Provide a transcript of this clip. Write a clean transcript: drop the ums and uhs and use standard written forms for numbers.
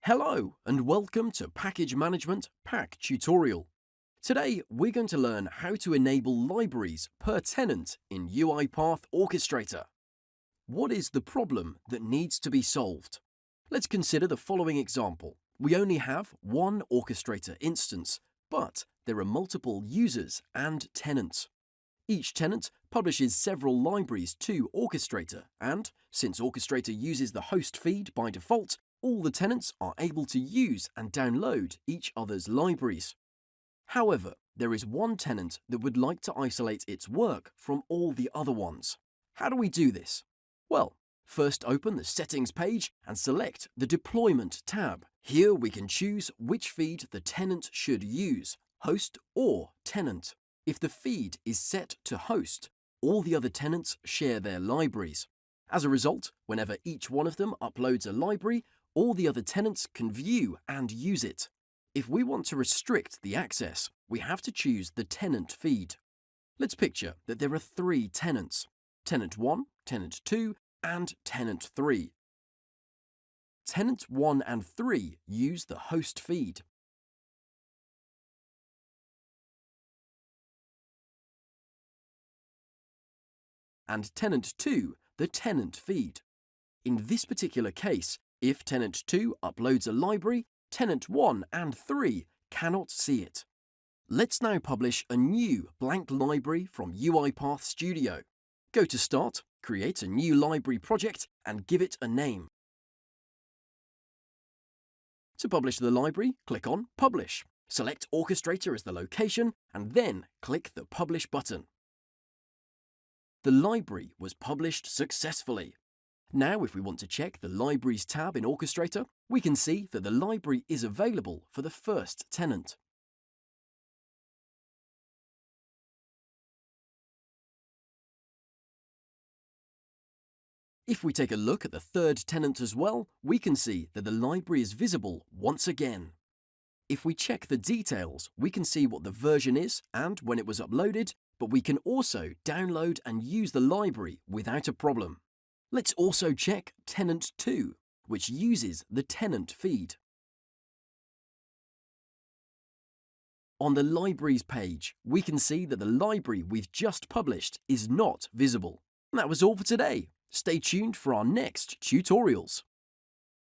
Hello and welcome to Package Management Pack Tutorial. Today we're going to learn how to enable libraries per tenant in UiPath Orchestrator. What is the problem that needs to be solved? Let's consider the following example. We only have one Orchestrator instance, but there are multiple users and tenants. Each tenant publishes several libraries to Orchestrator, and since Orchestrator uses the host feed by default, all the tenants are able to use and download each other's libraries. However, there is one tenant that would like to isolate its work from all the other ones. How do we do this? Well, first open the Settings page and select the Deployment tab. Here we can choose which feed the tenant should use, host or tenant. If the feed is set to host, all the other tenants share their libraries. As a result, whenever each one of them uploads a library, all the other tenants can view and use it. If we want to restrict the access, we have to choose the tenant feed. Let's picture that there are three tenants: tenant 1, tenant 2, and tenant 3. Tenant 1 and 3 use the host feed. And tenant 2 the tenant feed. In this particular case, if tenant 2 uploads a library, tenant 1 and 3 cannot see it. Let's now publish a new blank library from UiPath Studio. Go to Start, create a new library project, and give it a name. To publish the library, click on Publish. Select Orchestrator as the location, and then click the Publish button. The library was published successfully. Now, if we want to check the Libraries tab in Orchestrator, we can see that the library is available for the first tenant. If we take a look at the third tenant as well, we can see that the library is visible once again. If we check the details, we can see what the version is and when it was uploaded, but we can also download and use the library without a problem. Let's also check tenant 2, which uses the tenant feed. On the Libraries page, we can see that the library we've just published is not visible. That was all for today. Stay tuned for our next tutorials.